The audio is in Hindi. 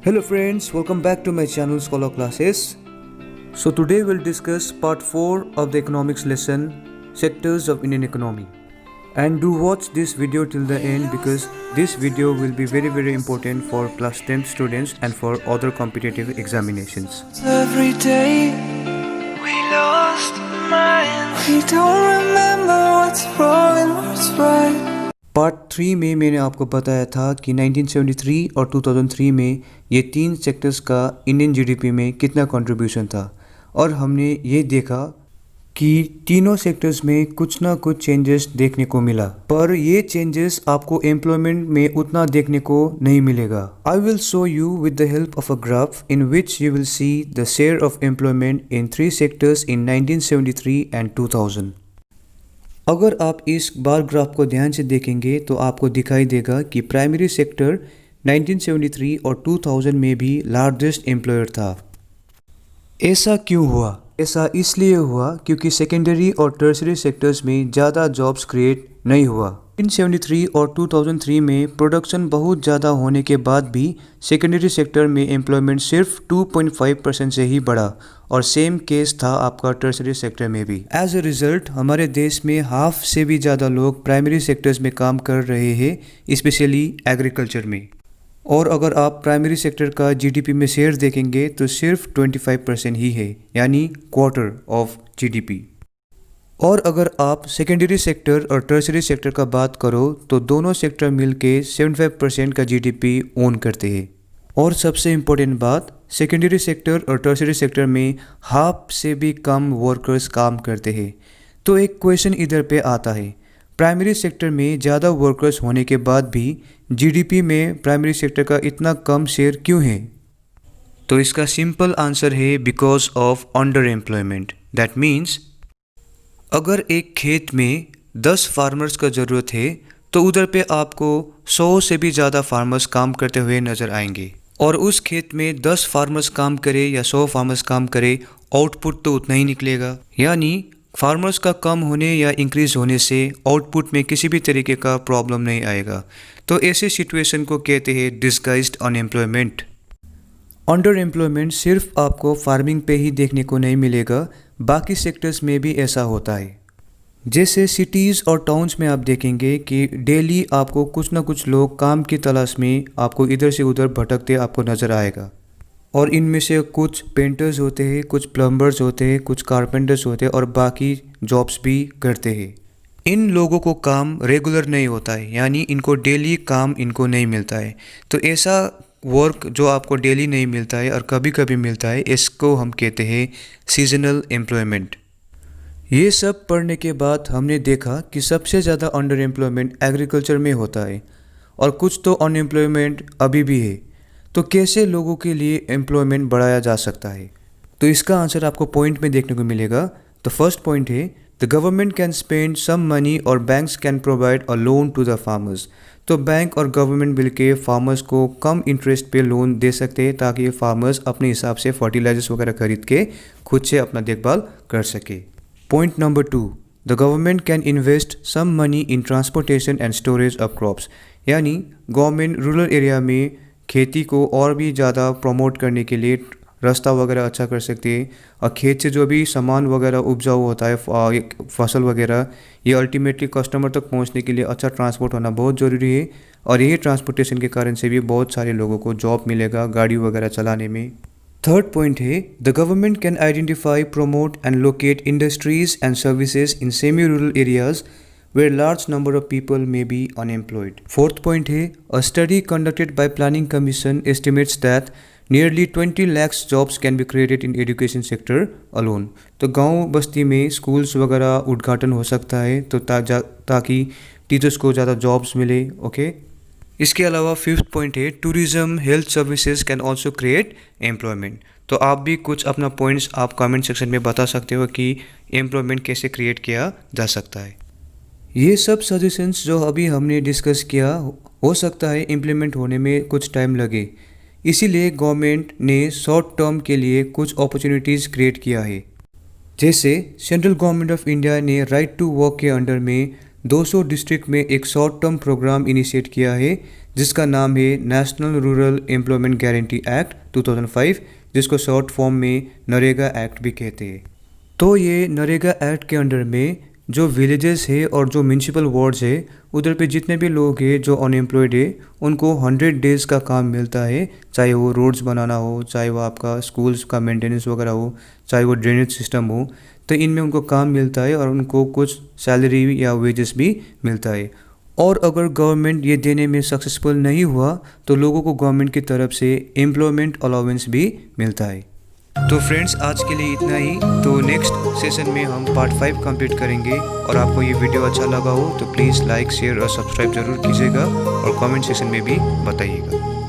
Hello friends, welcome back to my channel Scholar Classes. So today we'll discuss part 4 of the economics lesson, sectors of Indian economy. And do watch this video till the end because this video will be very important for class 10th students and for other competitive examinations. Every day we lost minds. We don't remember what's wrong and what's right. Part 3 में मैंने आपको बताया था कि 1973 और 2003 में ये तीन सेक्टर्स का इंडियन जीडीपी में कितना कंट्रीब्यूशन था और हमने ये देखा कि तीनों सेक्टर्स में कुछ ना कुछ चेंजेस देखने को मिला, पर ये चेंजेस आपको एम्प्लॉयमेंट में उतना देखने को नहीं मिलेगा. I will show you with the help of a graph in which you will see the share of employment in three sectors in 1973 and 2000. अगर आप इस बार ग्राफ को ध्यान से देखेंगे तो आपको दिखाई देगा कि प्राइमरी सेक्टर 1973 और 2000 में भी लार्जेस्ट एम्प्लॉयर था. ऐसा क्यों हुआ? ऐसा इसलिए हुआ क्योंकि सेकेंडरी और टर्शरी सेक्टर्स में ज़्यादा जॉब्स क्रिएट नहीं हुआ. 1973 और 2003 में प्रोडक्शन बहुत ज़्यादा होने के बाद भी सेकेंडरी सेक्टर में एम्प्लॉयमेंट सिर्फ 2.5% से ही बढ़ा और सेम केस था आपका टर्शरी सेक्टर में भी. एज अ रिजल्ट हमारे देश में हाफ से भी ज़्यादा लोग प्राइमरी सेक्टर्स में काम कर रहे हैं, स्पेशली एग्रीकल्चर में. और अगर आप प्राइमरी सेक्टर का जीडीपी में शेयर देखेंगे तो सिर्फ 25% ही है, यानी क्वार्टर ऑफ जीडीपी. और अगर आप सेकेंडरी सेक्टर और टर्शरी सेक्टर का बात करो तो दोनों सेक्टर मिलके 75% का जीडीपी ओन करते हैं. और सबसे इम्पोर्टेंट बात, सेकेंडरी सेक्टर और टर्शरी सेक्टर में हाफ से भी कम वर्कर्स काम करते हैं. तो एक क्वेश्चन इधर पे आता है, प्राइमरी सेक्टर में ज़्यादा वर्कर्स होने के बाद भी जीडीपी में प्राइमरी सेक्टर का इतना कम शेयर क्यों है? तो इसका सिंपल आंसर है because of under employment. That means अगर एक खेत में 10 फार्मर्स का ज़रूरत है तो उधर पे आपको 100 से भी ज़्यादा फार्मर्स काम करते हुए नज़र आएंगे. और उस खेत में 10 फार्मर्स काम करे या 100 फार्मर्स काम करे, आउटपुट तो उतना ही निकलेगा. यानी फार्मर्स का कम होने या इंक्रीज होने से आउटपुट में किसी भी तरीके का प्रॉब्लम नहीं आएगा. तो ऐसे सिचुएशन को कहते हैं डिस्गाइज्ड अनएम्प्लॉयमेंट. अंडर एम्प्लॉयमेंट सिर्फ आपको फार्मिंग पे ही देखने को नहीं मिलेगा, बाकी सेक्टर्स में भी ऐसा होता है. जैसे सिटीज़ और टाउन्स में आप देखेंगे कि डेली आपको कुछ ना कुछ लोग काम की तलाश में आपको इधर से उधर भटकते आपको नज़र आएगा. और इनमें से कुछ पेंटर्स होते हैं, कुछ प्लम्बर्स होते हैं, कुछ कारपेंटर्स होते हैं और बाकी जॉब्स भी करते हैं. इन लोगों को काम रेगुलर नहीं होता है, यानी इनको डेली काम इनको नहीं मिलता है. तो ऐसा वर्क जो आपको डेली नहीं मिलता है और कभी कभी मिलता है, इसको हम कहते हैं सीजनल एम्प्लॉयमेंट. ये सब पढ़ने के बाद हमने देखा कि सबसे ज़्यादा अंडर एम्प्लॉयमेंट एग्रीकल्चर में होता है और कुछ तो अनएम्प्लॉयमेंट अभी भी है. तो कैसे लोगों के लिए एम्प्लॉयमेंट बढ़ाया जा सकता है? तो इसका आंसर आपको पॉइंट में देखने को मिलेगा. तो फर्स्ट पॉइंट है the government can spend some money और banks can provide a loan to the farmers. तो बैंक और गवर्नमेंट मिल के फार्मर्स को कम इंटरेस्ट पे लोन दे सकते हैं ताकि ये फार्मर्स अपने हिसाब से फर्टिलाइजर्स वगैरह खरीद के खुद से अपना देखभाल कर सके. Point number 2, the government can invest some money in transportation and storage of crops. यानी गवर्नमेंट रूरल एरिया में खेती को और भी ज़्यादा प्रमोट करने के लिए रास्ता वगैरह अच्छा कर सकती है और खेत से जो भी सामान वगैरह उपजाऊ होता है, फसल वगैरह, ये अल्टीमेटली कस्टमर तक पहुंचने के लिए अच्छा ट्रांसपोर्ट होना बहुत ज़रूरी है. और यही ट्रांसपोर्टेशन के कारण से भी बहुत सारे लोगों को जॉब मिलेगा गाड़ी वगैरह चलाने में. थर्ड पॉइंट है the government can identify, promote and locate industries and services in semi rural areas where large number of people may be unemployed. Fourth point है a study conducted by Planning Commission estimates that nearly 20 lakhs jobs can be created in education sector alone. तो गांव बस्ती में स्कूल्स वगैरह उद्घाटन हो सकता है तो ताकि टीचर्स को ज़्यादा जॉब्स मिले. ओके. इसके अलावा फिफ्थ पॉइंट है tourism, health services can also create employment. तो आप भी कुछ अपना पॉइंट्स आप कमेंट सेक्शन में बता सकते हो कि एम्प्लॉयमेंट कैसे क्रिएट किया जा सकता है. ये सब सजेशंस जो अभी हमने डिस्कस किया हो सकता है इम्प्लीमेंट होने में कुछ टाइम लगे, इसीलिए गवर्नमेंट ने शॉर्ट टर्म के लिए कुछ अपॉर्चुनिटीज़ क्रिएट किया है. जैसे सेंट्रल गवर्नमेंट ऑफ इंडिया ने राइट टू वर्क के अंडर में 200 डिस्ट्रिक्ट में एक शॉर्ट टर्म प्रोग्राम इनिशिएट किया है जिसका नाम है national rural employment guarantee act 2005, जिसको शॉर्ट फॉर्म में नरेगा एक्ट भी कहते हैं। तो ये नरेगा एक्ट के अंडर में जो विलेजेस है और जो म्यूनसिपल वार्ड्स है, उधर पे जितने भी लोग हैं जो अनएम्प्लॉयड है, उनको 100 डेज़ का काम मिलता है। चाहे वो रोड्स बनाना हो, चाहे वो आपका स्कूल्स का मेंटेनेंस वगैरह हो, चाहे वो ड्रेनेज सिस्टम हो, तो इनमें उनको काम मिलता है और उनको कुछ सैलरी या वेजेस भी मिलता है। और अगर गवर्नमेंट ये देने में सक्सेसफुल नहीं हुआ तो लोगों को गवर्नमेंट की तरफ से एम्प्लॉयमेंट अलाउंस भी मिलता है। तो फ्रेंड्स, आज के लिए इतना ही। तो नेक्स्ट सेशन में हम पार्ट 5 कंप्लीट करेंगे। और आपको ये वीडियो अच्छा लगा हो तो प्लीज़ लाइक, शेयर और सब्सक्राइब ज़रूर कीजिएगा और कमेंट सेक्शन में भी बताइएगा।